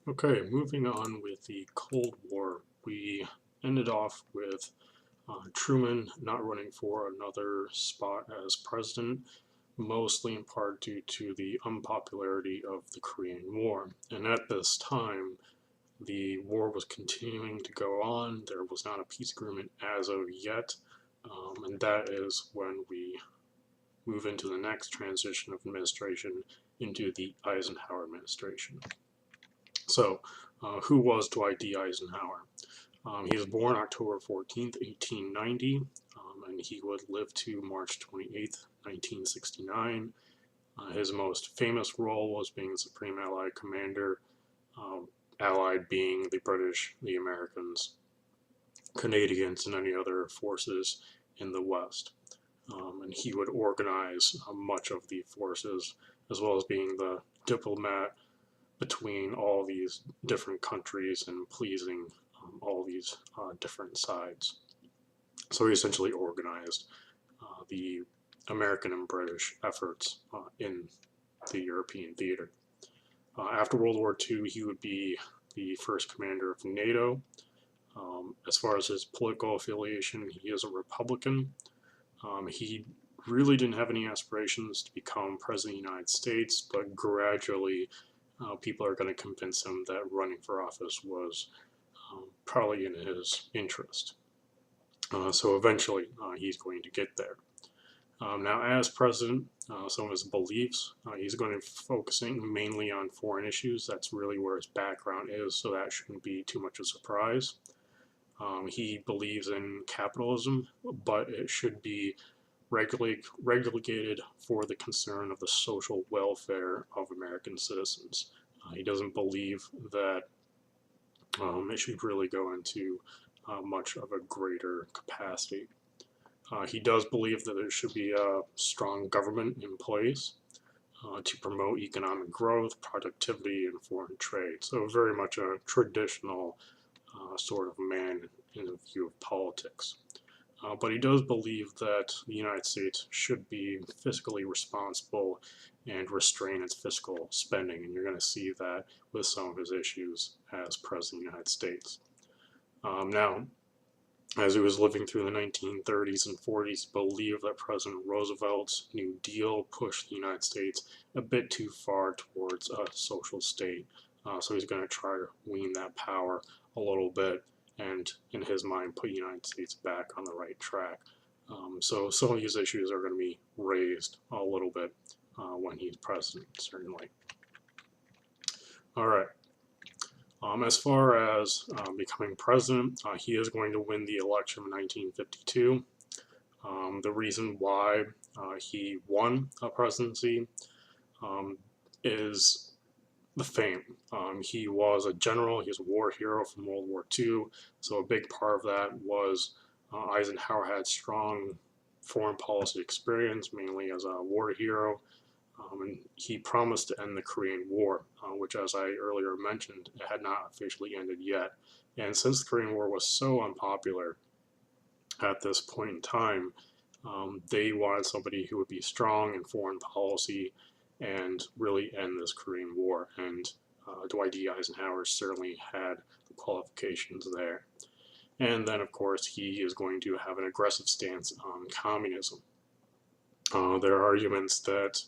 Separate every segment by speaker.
Speaker 1: Okay, moving on with the Cold War, we ended off with Truman not running for another spot as president, mostly in part due to the unpopularity of the Korean War. And at this time, the war was continuing to go on. There was not a peace agreement as of yet, and that is when we move into the next transition of administration into the Eisenhower administration. So, who was Dwight D. Eisenhower? He was born October 14th, 1890, and he would live to March 28th, 1969. His most famous role was being Supreme Allied Commander, Allied being the British, the Americans, Canadians, and any other forces in the West. And he would organize much of the forces, as well as being the diplomat between all these different countries and pleasing all these different sides. So he essentially organized the American and British efforts in the European theater. After World War II, he would be the first commander of NATO. As far as his political affiliation, he is a Republican. He really didn't have any aspirations to become president of the United States, but gradually people are going to convince him that running for office was probably in his interest. So eventually he's going to get there. Now, as president, some of his beliefs, he's going to be focusing mainly on foreign issues. That's really where his background is, so that shouldn't be too much of a surprise. He believes in capitalism, but it should be regulated for the concern of the social welfare of American citizens. He doesn't believe that it should really go into much of a greater capacity. He does believe that there should be a strong government in place to promote economic growth, productivity, and foreign trade. So very much a traditional sort of man in the view of politics. But he does believe that the United States should be fiscally responsible and restrain its fiscal spending, and you're going to see that with some of his issues as President of the United States. Now, as he was living through the 1930s and 40s, believed that President Roosevelt's New Deal pushed the United States a bit too far towards a social state. So he's going to try to wean that power a little bit and, in his mind, put the United States back on the right track. So some of these issues are going to be raised a little bit when he's president, certainly. All right. As far as becoming president, he is going to win the election in 1952. The reason why he won a presidency is the fame. He was a general, he was a war hero from World War II, so a big part of that was Eisenhower had strong foreign policy experience, mainly as a war hero. And he promised to end the Korean War, which, as I earlier mentioned, it had not officially ended yet. And since the Korean War was so unpopular at this point in time, they wanted somebody who would be strong in foreign policy and really end this Korean War. And Dwight D. Eisenhower certainly had the qualifications there. And then, of course, he is going to have an aggressive stance on communism. There are arguments that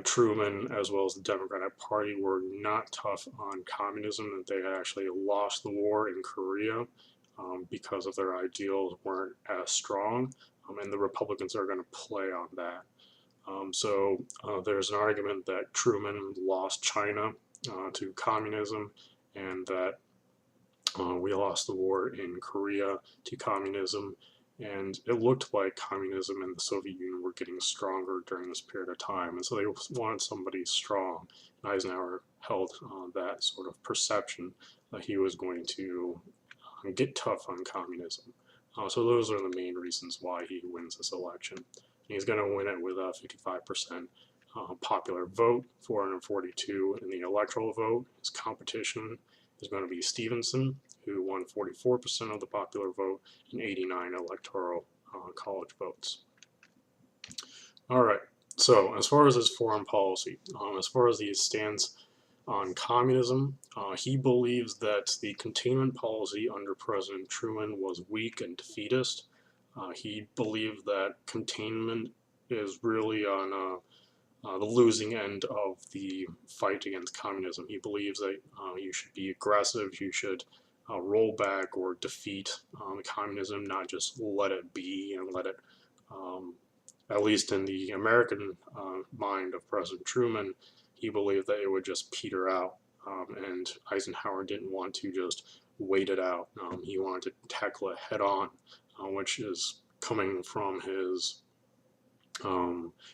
Speaker 1: Truman, as well as the Democratic Party, were not tough on communism, that they had actually lost the war in Korea because of their ideals weren't as strong, and the Republicans are going to play on that. So there's an argument that Truman lost China to communism, and that we lost the war in Korea to communism. And it looked like communism and the Soviet Union were getting stronger during this period of time. And so they wanted somebody strong. And Eisenhower held that sort of perception that he was going to get tough on communism. So those are the main reasons why he wins this election. And he's going to win it with a 55% popular vote, 442 in the electoral vote. His competition is going to be Stevenson, who won 44% of the popular vote and 89 electoral college votes. All right, so as far as his foreign policy, as far as he stands on communism. He believes that the containment policy under President Truman was weak and defeatist. He believed that containment is really on the losing end of the fight against communism. He believes that you should be aggressive, you should roll back or defeat communism, not just let it be and let it, at least in the American mind of President Truman, he believed that it would just peter out, and Eisenhower didn't want to just wait it out. He wanted to tackle it head on, which is coming from his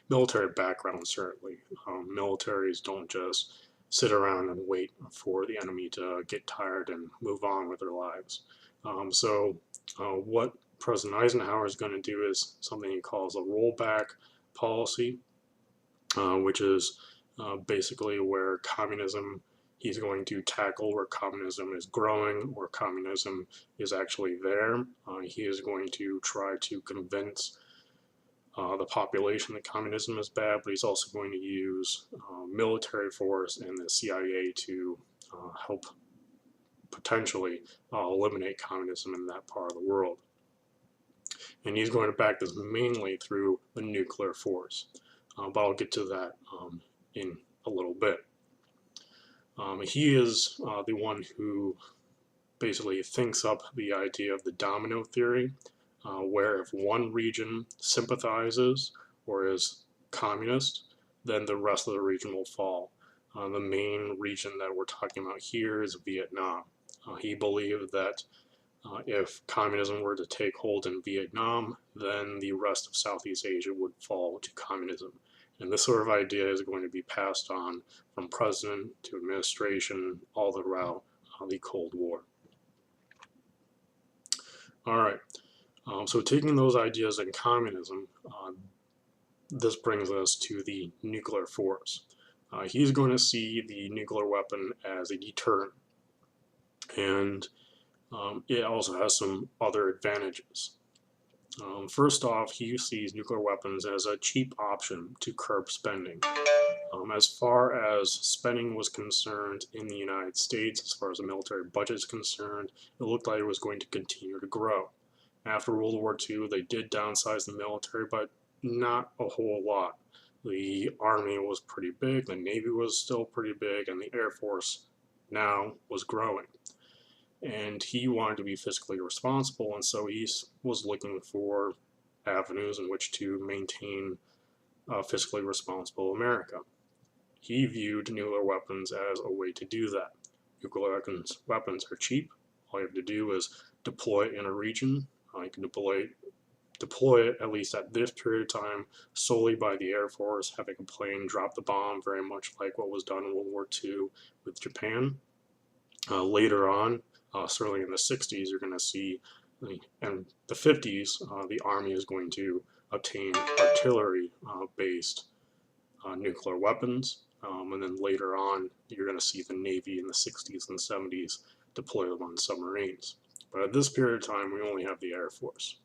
Speaker 1: military background, certainly. Militaries don't just sit around and wait for the enemy to get tired and move on with their lives. What President Eisenhower is going to do is something he calls a rollback policy, which is basically where communism, he's going to tackle where communism is growing, where communism is actually there. He is going to try to convince the population that communism is bad, but he's also going to use military force and the CIA to help potentially eliminate communism in that part of the world. And he's going to back this mainly through the nuclear force, but I'll get to that in a little bit. He is the one who basically thinks up the idea of the domino theory, where if one region sympathizes or is communist, then the rest of the region will fall. The main region that we're talking about here is Vietnam. He believed that if communism were to take hold in Vietnam, then the rest of Southeast Asia would fall to communism. And this sort of idea is going to be passed on from president to administration all throughout the Cold War. All right. So taking those ideas in communism, this brings us to the nuclear force. He's going to see the nuclear weapon as a deterrent, and it also has some other advantages. First off, he sees nuclear weapons as a cheap option to curb spending. As far as spending was concerned in the United States, as far as the military budget is concerned, it looked like it was going to continue to grow. After World War II, they did downsize the military, but not a whole lot. The Army was pretty big, the Navy was still pretty big, and the Air Force now was growing. And he wanted to be fiscally responsible, and so he was looking for avenues in which to maintain a fiscally responsible America. He viewed nuclear weapons as a way to do that. Nuclear weapons are cheap. All you have to do is deploy it in a region. You can deploy it, at least at this period of time, solely by the Air Force, having a plane drop the bomb, very much like what was done in World War II with Japan. Later on, certainly in the 60s, you're going to see, and the 50s, the Army is going to obtain artillery-based nuclear weapons, and then later on, you're going to see the Navy in the 60s and 70s deploy them on submarines. But at this period of time, we only have the Air Force.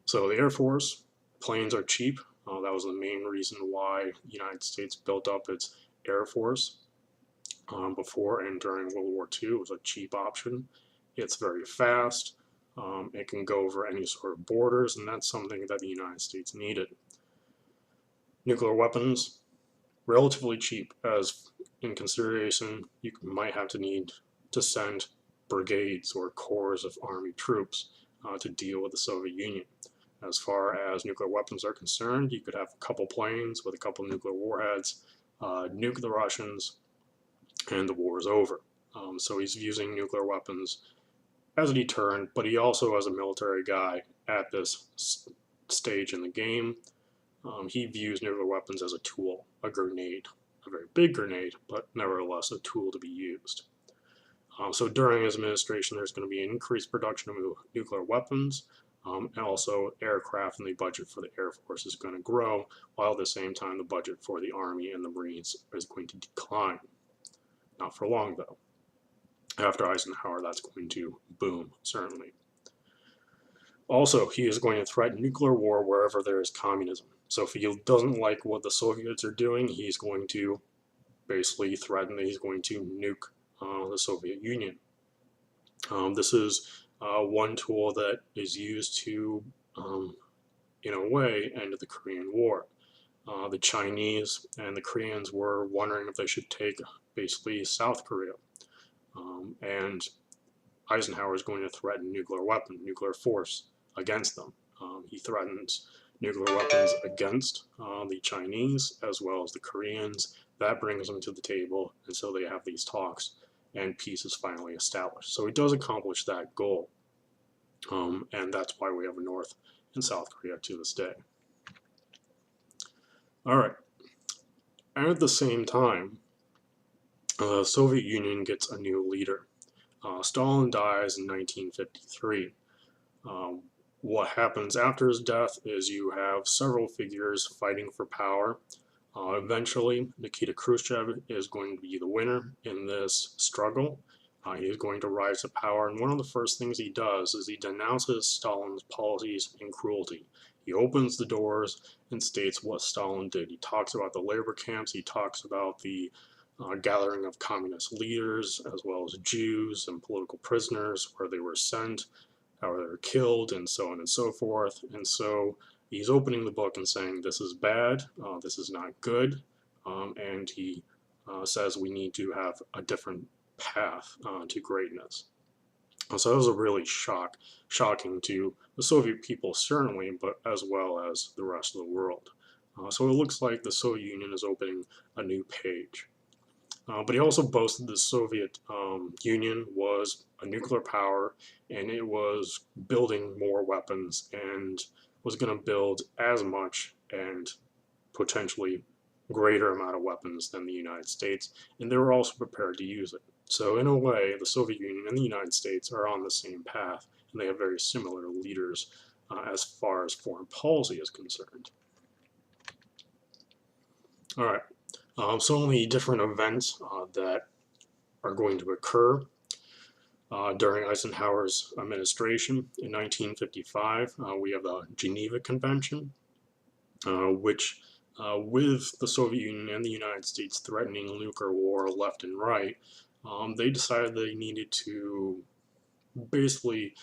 Speaker 1: So the Air Force, planes are cheap. That was the main reason why the United States built up its Air Force before and during World War II. It was a cheap option. It's very fast. It can go over any sort of borders, and that's something that the United States needed. Nuclear weapons, relatively cheap, as in consideration, you might have to need to send brigades or corps of army troops to deal with the Soviet Union. As far as nuclear weapons are concerned, you could have a couple planes with a couple nuclear warheads, nuke the Russians, and the war is over. So he's using nuclear weapons as a deterrent, but he also, as a military guy at this stage in the game, he views nuclear weapons as a tool, a grenade, a very big grenade, but nevertheless a tool to be used. So during his administration, there's going to be an increased production of nuclear weapons, and also aircraft, and the budget for the Air Force is going to grow, while at the same time the budget for the Army and the Marines is going to decline. Not for long, though. After Eisenhower, that's going to boom, certainly. Also, he is going to threaten nuclear war wherever there is communism. So if he doesn't like what the Soviets are doing, he's going to basically threatened that he's going to nuke the Soviet Union. This is one tool that is used to, in a way, end the Korean War. The Chinese and the Koreans were wondering if they should take basically South Korea. And Eisenhower is going to threaten nuclear force against them. He threatens nuclear weapons against the Chinese as well as the Koreans. That brings them to the table, and so they have these talks, and peace is finally established. So he does accomplish that goal, and that's why we have a North and South Korea to this day. All right. At the same time, the Soviet Union gets a new leader. Stalin dies in 1953. What happens after his death is you have several figures fighting for power. Eventually, Nikita Khrushchev is going to be the winner in this struggle. He is going to rise to power, and one of the first things he does is he denounces Stalin's policies and cruelty. He opens the doors and states what Stalin did. He talks about the labor camps, he talks about the gathering of communist leaders, as well as Jews and political prisoners, where they were sent, how they were killed, and so on and so forth. And so he's opening the book and saying, this is bad, this is not good, and he says we need to have a different path to greatness. So that was a really shocking to the Soviet people, certainly, but as well as the rest of the world. So it looks like the Soviet Union is opening a new page. But he also boasted the Soviet Union was a nuclear power, and it was building more weapons and was going to build as much and potentially greater amount of weapons than the United States, and they were also prepared to use it. So in a way, the Soviet Union and the United States are on the same path, and they have very similar leaders as far as foreign policy is concerned. All right. So many different events that are going to occur during Eisenhower's administration. In 1955, we have the Geneva Convention, which with the Soviet Union and the United States threatening a nuclear war left and right, they decided they needed to basically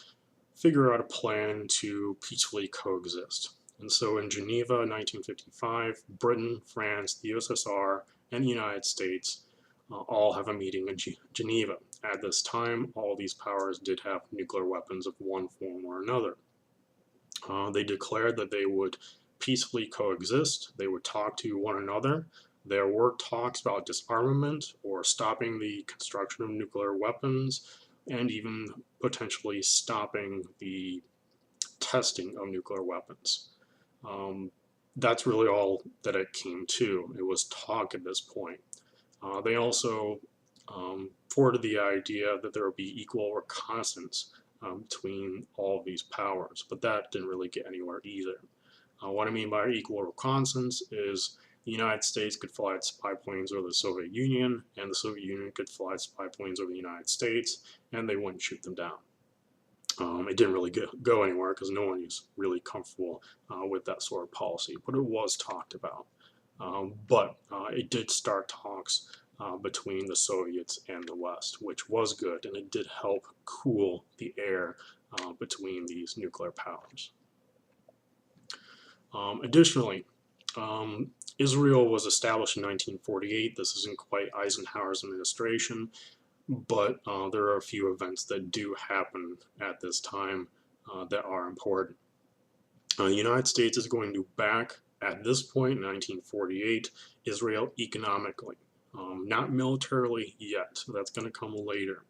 Speaker 1: figure out a plan to peacefully coexist. And so in Geneva, 1955, Britain, France, the USSR, and the United States all have a meeting in Geneva. At this time, all these powers did have nuclear weapons of one form or another. They declared that they would peacefully coexist. They would talk to one another. There were talks about disarmament or stopping the construction of nuclear weapons, and even potentially stopping the testing of nuclear weapons. That's really all that it came to. It was talk at this point. They also forwarded the idea that there would be equal reconnaissance between all of these powers, but that didn't really get anywhere either. What I mean by equal reconnaissance is the United States could fly its spy planes over the Soviet Union, and the Soviet Union could fly its spy planes over the United States, and they wouldn't shoot them down. It didn't really go anywhere because no one was really comfortable with that sort of policy, but it was talked about. But it did start talks between the Soviets and the West, which was good, and it did help cool the air between these nuclear powers. Additionally, Israel was established in 1948. This isn't quite Eisenhower's administration, but there are a few events that do happen at this time that are important. The United States is going to back, at this point, 1948, Israel economically. Not militarily yet, so that's going to come later.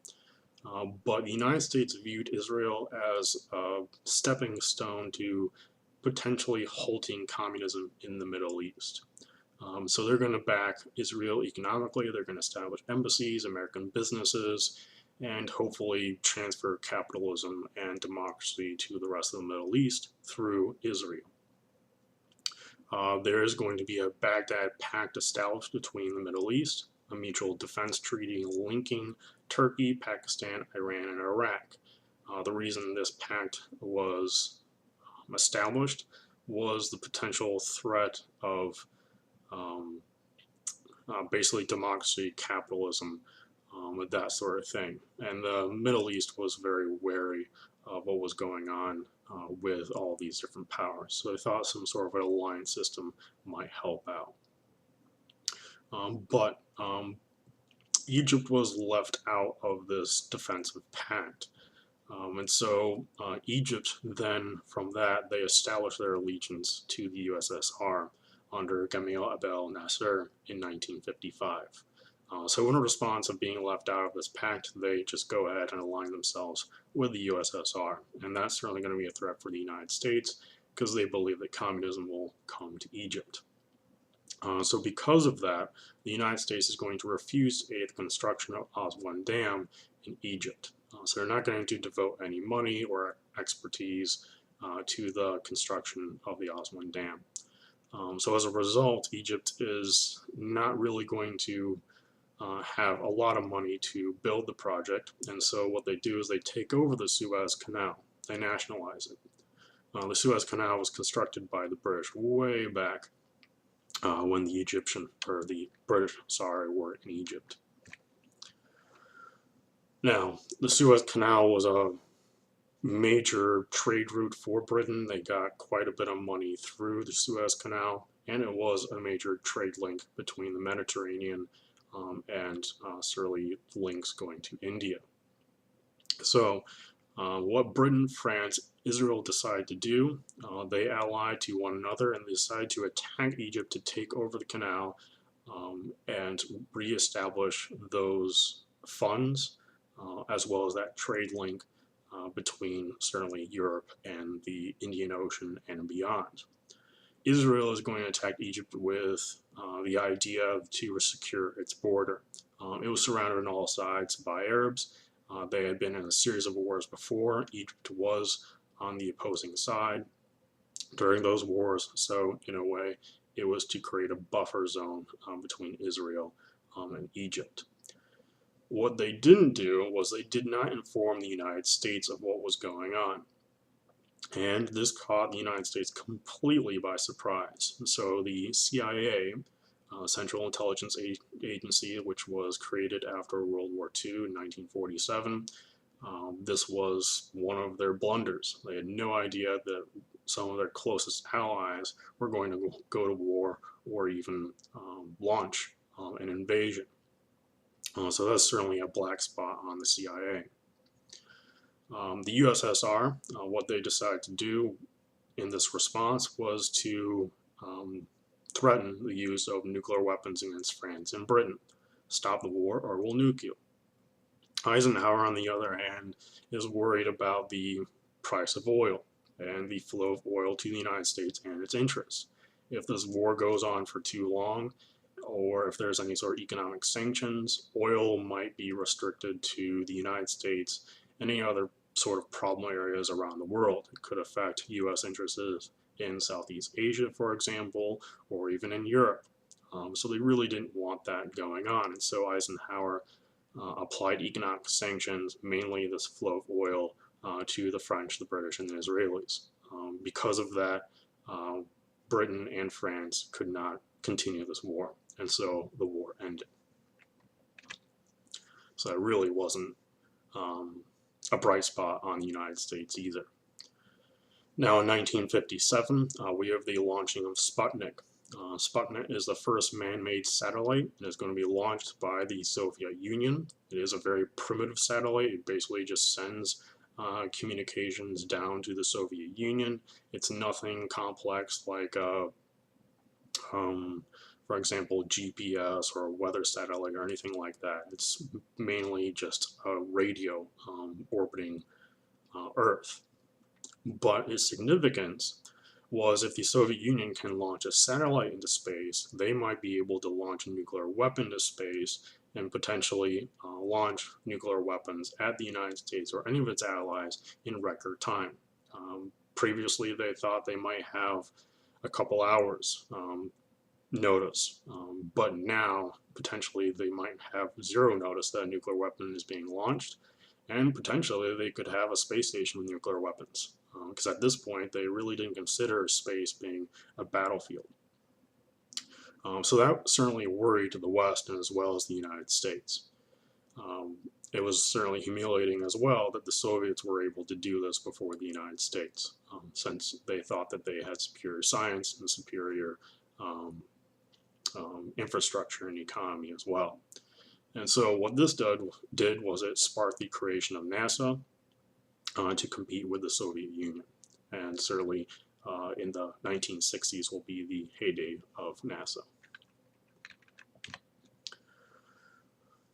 Speaker 1: But the United States viewed Israel as a stepping stone to potentially halting communism in the Middle East. So they're going to back Israel economically. They're going to establish embassies, American businesses, and hopefully transfer capitalism and democracy to the rest of the Middle East through Israel. There is going to be a Baghdad Pact established between the Middle East, a mutual defense treaty linking Turkey, Pakistan, Iran, and Iraq. The reason this pact was established was the potential threat of basically democracy, capitalism, that sort of thing. And the Middle East was very wary of what was going on with all these different powers. So they thought some sort of an alliance system might help out. But Egypt was left out of this defensive pact. And so Egypt then, from that, they established their allegiance to the USSR under Gamal Abdel Nasser in 1955. So in response of being left out of this pact, they just go ahead and align themselves with the USSR. And that's certainly going to be a threat for the United States because they believe that communism will come to Egypt. So because of that, the United States is going to refuse to aid the construction of Aswan Dam in Egypt. So they're not going to devote any money or expertise to the construction of the Aswan Dam. So as a result, Egypt is not really going to have a lot of money to build the project, and so what they do is they take over the Suez Canal. They nationalize it. The Suez Canal was constructed by the British way back when the British were in Egypt. Now, the Suez Canal was a major trade route for Britain. They got quite a bit of money through the Suez Canal, and it was a major trade link between the Mediterranean and certainly links going to India. So what Britain, France, Israel decide to do, they ally to one another and decide to attack Egypt to take over the canal and reestablish those funds as well as that trade link between certainly Europe and the Indian Ocean and beyond. Israel is going to attack Egypt with the idea to secure its border. It was surrounded on all sides by Arabs. They had been in a series of wars before. Egypt was on the opposing side during those wars, so in a way it was to create a buffer zone between Israel and Egypt. What they didn't do was they did not inform the United States of what was going on. And this caught the United States completely by surprise. So the CIA, Central Intelligence Agency, which was created after World War II in 1947, this was one of their blunders. They had no idea that some of their closest allies were going to go to war or even launch an invasion. So that's certainly a black spot on the CIA. The USSR, what they decided to do in this response was to threaten the use of nuclear weapons against France and Britain. Stop the war or we'll nuke you. Eisenhower, on the other hand, is worried about the price of oil and the flow of oil to the United States and its interests. If this war goes on for too long, or if there's any sort of economic sanctions, oil might be restricted to the United States and any other sort of problem areas around the world. It could affect U.S. interests in Southeast Asia, for example, or even in Europe. So they really didn't want that going on. And so Eisenhower applied economic sanctions, mainly this flow of oil, to the French, the British, and the Israelis. Because of that, Britain and France could not continue this war, and so the war ended. So that really wasn't a bright spot on the United States either. Now in 1957, we have the launching of Sputnik. Sputnik is the first man-made satellite and is going to be launched by the Soviet Union. It is a very primitive satellite. It basically just sends communications down to the Soviet Union. It's nothing complex like, for example, GPS or a weather satellite or anything like that. It's mainly just a radio orbiting Earth. But its significance was if the Soviet Union can launch a satellite into space, they might be able to launch a nuclear weapon into space and potentially launch nuclear weapons at the United States or any of its allies in record time. Previously, they thought they might have a couple hours notice, but now potentially they might have zero notice that a nuclear weapon is being launched, and potentially they could have a space station with nuclear weapons, because at this point they really didn't consider space being a battlefield. So that certainly worried the West and as well as the United States. Um, it was certainly humiliating as well that the Soviets were able to do this before the United States, since they thought that they had superior science and superior um, infrastructure and economy as well. And so what this did was it sparked the creation of NASA to compete with the Soviet Union. And certainly in the 1960s will be the heyday of NASA.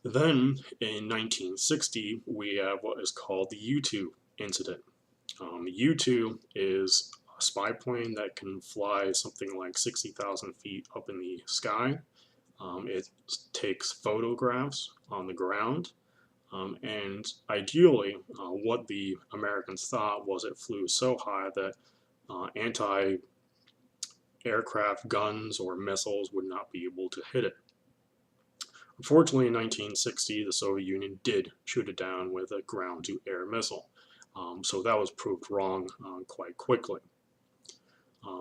Speaker 1: Then in 1960, we have what is called the U-2 incident. The U-2 is a spy plane that can fly something like 60,000 feet up in the sky. It takes photographs on the ground. And ideally, what the Americans thought was it flew so high that anti-aircraft guns or missiles would not be able to hit it. Unfortunately, in 1960, the Soviet Union did shoot it down with a ground-to-air missile. So that was proved wrong quite quickly.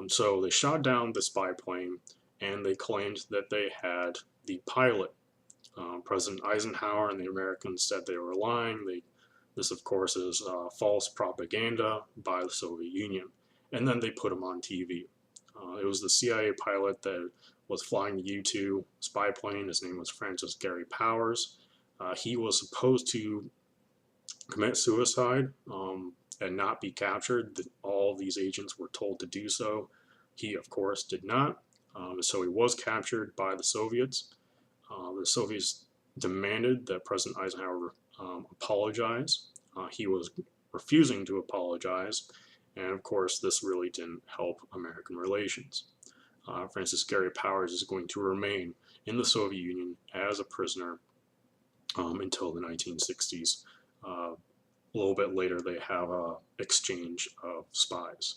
Speaker 1: So they shot down the spy plane, and they claimed that they had the pilot. President Eisenhower and the Americans said they were lying. This, of course, is false propaganda by the Soviet Union. And then they put him on TV. It was the CIA pilot that was flying the U-2 spy plane. His name was Francis Gary Powers. He was supposed to commit suicide and not be captured. All these agents were told to do so. He, of course, did not. So he was captured by the Soviets. The Soviets demanded that President Eisenhower apologize. He was refusing to apologize. And of course, this really didn't help American relations. Francis Gary Powers is going to remain in the Soviet Union as a prisoner until the 1960s. A little bit later, they have an exchange of spies.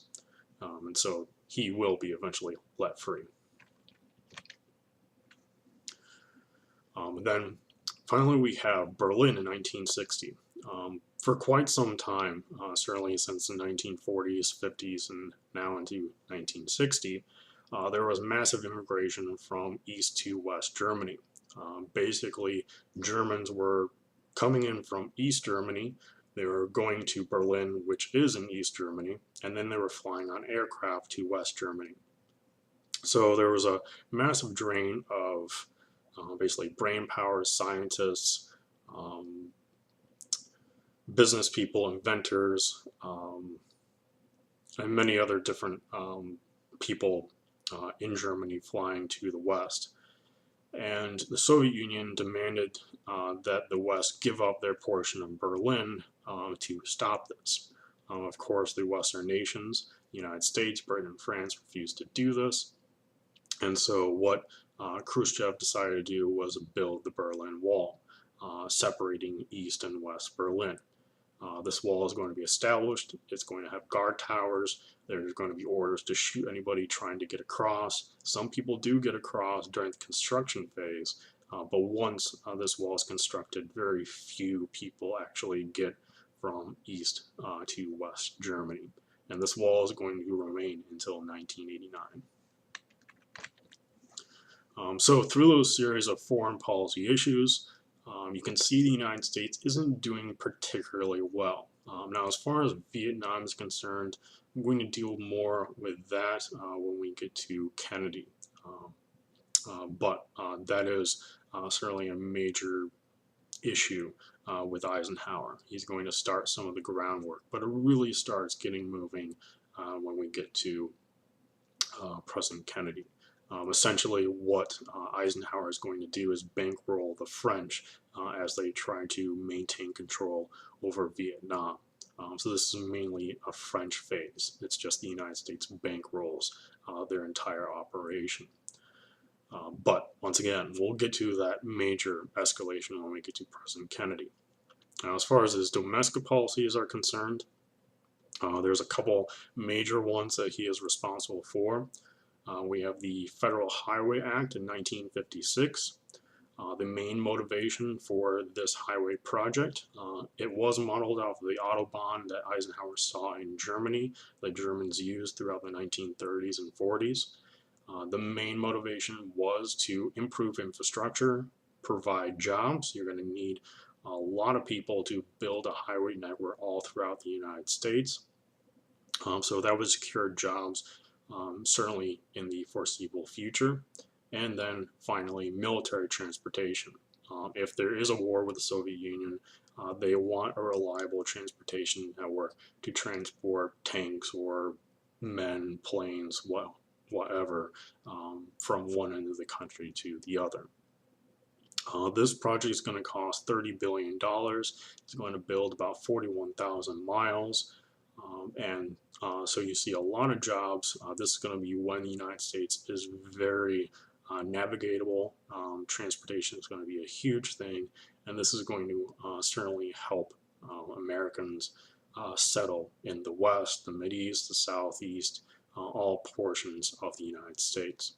Speaker 1: And so he will be eventually let free. And then finally, we have Berlin in 1960. For quite some time, certainly since the 1940s, 50s, and now into 1960, there was massive immigration from East to West Germany. Basically, Germans were coming in from East Germany. They were going to Berlin, which is in East Germany, and then they were flying on aircraft to West Germany. So there was a massive drain of basically brain power, scientists, business people, inventors, and many other different people in Germany flying to the West. And the Soviet Union demanded that the West give up their portion of Berlin to stop this. Of course, the Western nations, the United States, Britain, and France refused to do this. And so what Khrushchev decided to do was build the Berlin Wall, separating East and West Berlin. This wall is going to be established. It's going to have guard towers. There's going to be orders to shoot anybody trying to get across. Some people do get across during the construction phase, but once this wall is constructed, very few people actually get from East to West Germany. And this wall is going to remain until 1989. So through those series of foreign policy issues, you can see the United States isn't doing particularly well. Now, as far as Vietnam is concerned, I'm going to deal more with that when we get to Kennedy. But that is certainly a major issue with Eisenhower. He's going to start some of the groundwork, but it really starts getting moving when we get to President Kennedy. Essentially, what Eisenhower is going to do is bankroll the French as they try to maintain control over Vietnam. So this is mainly a French phase. It's just the United States bankrolls their entire operation. But once again, we'll get to that major escalation when we get to President Kennedy. Now, as far as his domestic policies are concerned, there's a couple major ones that he is responsible for. We have the Federal Highway Act in 1956. The main motivation for this highway project, it was modeled off of the Autobahn that Eisenhower saw in Germany, that Germans used throughout the 1930s and 40s. The main motivation was to improve infrastructure, provide jobs. You're going to need a lot of people to build a highway network all throughout the United States. So that would secure jobs, certainly in the foreseeable future. And then finally, military transportation. If there is a war with the Soviet Union, they want a reliable transportation network to transport tanks or men, planes, whatever, from one end of the country to the other. This project is going to cost $30 billion. It's going to build about 41,000 miles. So you see a lot of jobs. This is going to be when the United States is very navigatable. Transportation is going to be a huge thing, and this is going to certainly help Americans settle in the West, the Mideast, the Southeast, all portions of the United States.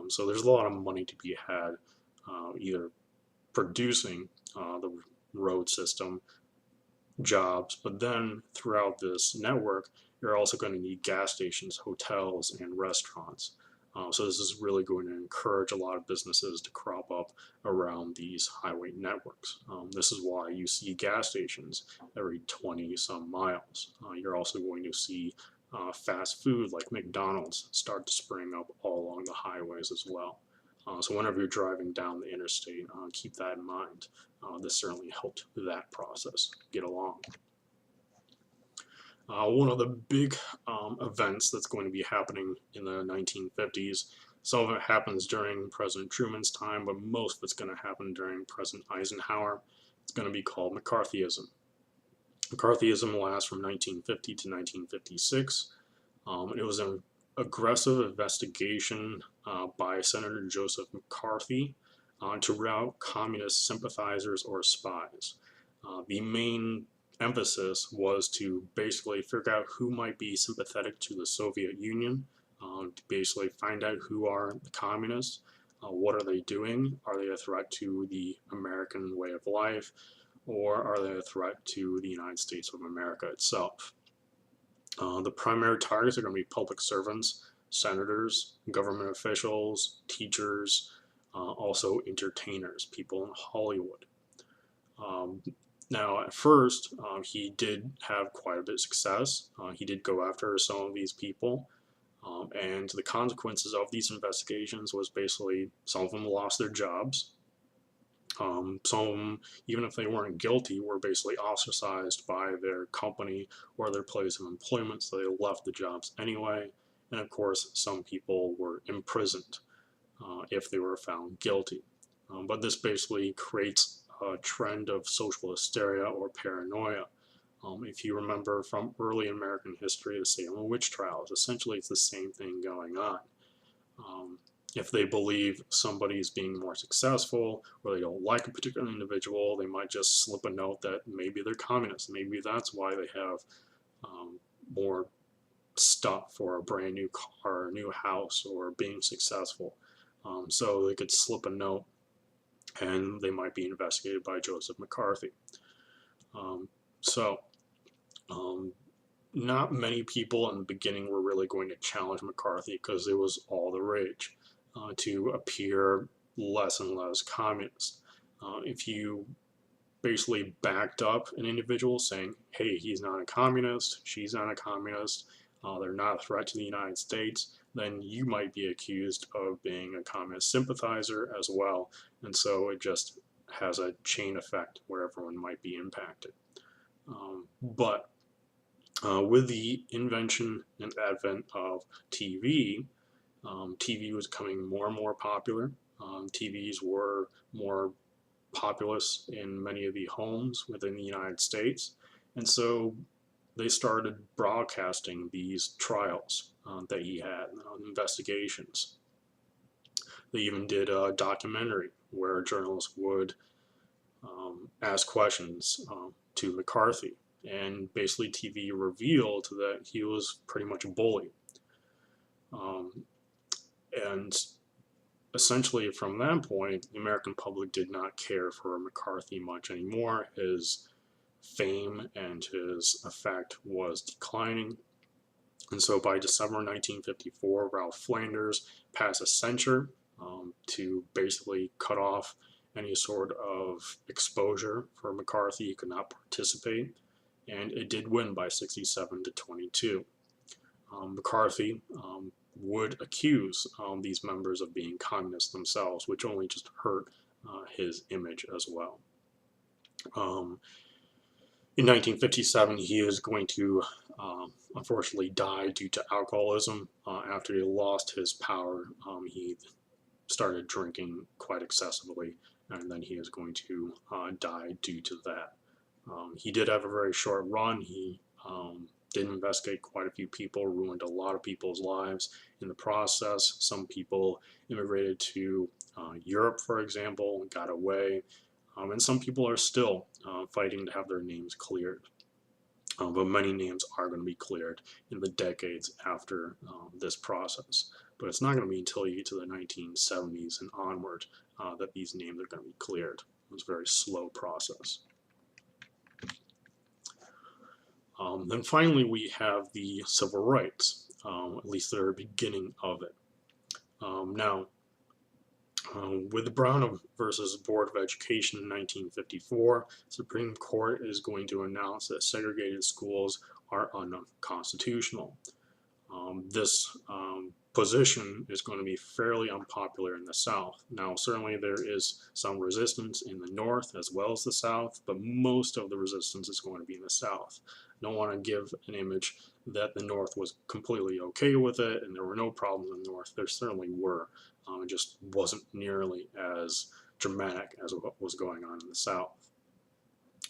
Speaker 1: So there's a lot of money to be had, either producing the road system, jobs, but then throughout this network, you're also going to need gas stations, hotels, and restaurants. So this is really going to encourage a lot of businesses to crop up around these highway networks. This is why you see gas stations every 20 some miles. You're also going to see fast food like McDonald's start to spring up all along the highways as well. So whenever you're driving down the interstate, keep that in mind. This certainly helped that process get along. One of the big events that's going to be happening in the 1950s, some of it happens during President Truman's time, but most of it's going to happen during President Eisenhower. It's going to be called McCarthyism. McCarthyism lasts from 1950 to 1956. It was an aggressive investigation by Senator Joseph McCarthy to rout communist sympathizers or spies. The main emphasis was to basically figure out who might be sympathetic to the Soviet Union, to basically find out who are the communists, what are they doing, are they a threat to the American way of life, or are they a threat to the United States of America itself. The primary targets are going to be public servants, senators, government officials, teachers, also entertainers, people in Hollywood. Now, at first, he did have quite a bit of success. He did go after some of these people, and the consequences of these investigations was basically some of them lost their jobs. Some of them, even if they weren't guilty, were basically ostracized by their company or their place of employment, so they left the jobs anyway. And of course, some people were imprisoned if they were found guilty. But this basically creates a trend of social hysteria or paranoia. If you remember from early American history, the Salem witch trials, essentially it's the same thing going on. If they believe somebody is being more successful or they don't like a particular individual, they might just slip a note that maybe they're communists. Maybe that's why they have more stuff or a brand new car, a new house, or being successful. So they could slip a note and they might be investigated by Joseph McCarthy. Not many people in the beginning were really going to challenge McCarthy because it was all the rage to appear less and less communist. If you basically backed up an individual saying, hey, he's not a communist, she's not a communist, they're not a threat to the United States, then you might be accused of being a communist sympathizer as well. And so it just has a chain effect where everyone might be impacted. With the invention and advent of TV, TV was becoming more and more popular. TVs were more populous in many of the homes within the United States. And so they started broadcasting these trials that he had, investigations. They even did a documentary where journalists would ask questions to McCarthy. And basically TV revealed that he was pretty much a bully. And essentially from that point, the American public did not care for McCarthy much anymore. His fame and his effect was declining. And so by December 1954, Ralph Flanders passed a censure to basically cut off any sort of exposure for McCarthy. He could not participate, and it did win by 67-22. McCarthy would accuse these members of being communists themselves, which only just hurt his image as well. In 1957, he is going to unfortunately die due to alcoholism. After he lost his power, he started drinking quite excessively, and then he is going to die due to that. He did have a very short run. He did investigate quite a few people, ruined a lot of people's lives in the process. Some people immigrated to Europe, for example, and got away. And some people are still fighting to have their names cleared. But many names are going to be cleared in the decades after this process. But it's not going to be until you get to the 1970s and onward that these names are going to be cleared. It was a very slow process. Then finally we have the civil rights, at least the beginning of it. Now, with the Brown versus Board of Education in 1954, Supreme Court is going to announce that segregated schools are unconstitutional. This position is going to be fairly unpopular in the South. Now, certainly there is some resistance in the North as well as the South, but most of the resistance is going to be in the South. I don't want to give an image that the North was completely okay with it and there were no problems in the North. There certainly were. It just wasn't nearly as dramatic as what was going on in the South.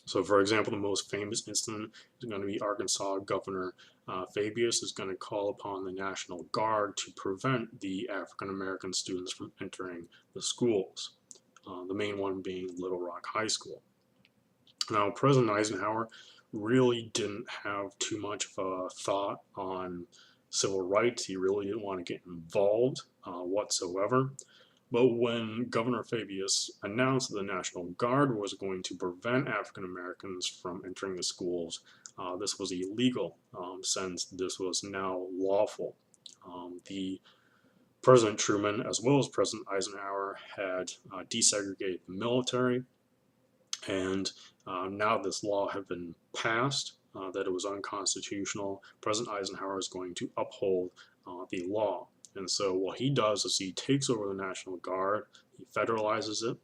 Speaker 1: So, for example, the most famous incident is going to be Arkansas Governor Fabius is going to call upon the National Guard to prevent the African American students from entering the schools, the main one being Little Rock High School. Now, President Eisenhower really didn't have too much of a thought on civil rights. He really didn't want to get involved whatsoever. But when Governor Fabius announced that the National Guard was going to prevent African Americans from entering the schools, this was illegal since this was now lawful. The President Truman, as well as President Eisenhower, had desegregated the military, and now this law had been passed that it was unconstitutional. President Eisenhower is going to uphold the law. And so what he does is he takes over the National Guard, he federalizes it,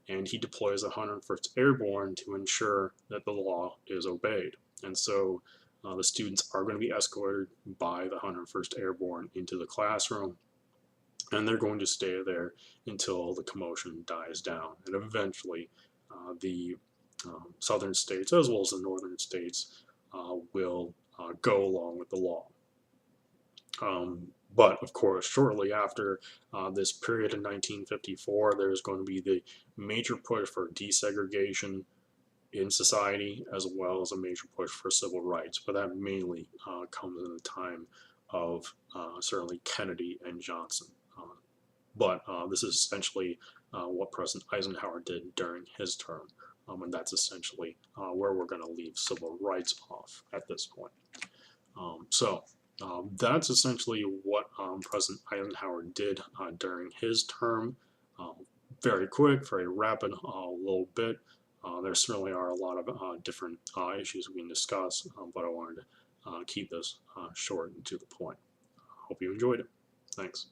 Speaker 1: and he deploys the 101st Airborne to ensure that the law is obeyed. And so the students are going to be escorted by the 101st Airborne into the classroom, and they're going to stay there until the commotion dies down. And eventually the southern states, as well as the northern states, will go along with the law. But of course, shortly after this period in 1954, there's going to be the major push for desegregation in society, as well as a major push for civil rights. But that mainly comes in the time of certainly Kennedy and Johnson. But this is essentially what President Eisenhower did during his term. And that's essentially where we're going to leave civil rights off at this point. That's essentially what President Eisenhower did during his term. Very quick, very rapid, a little bit. There certainly are a lot of different issues we can discuss, but I wanted to keep this short and to the point. Hope you enjoyed it. Thanks.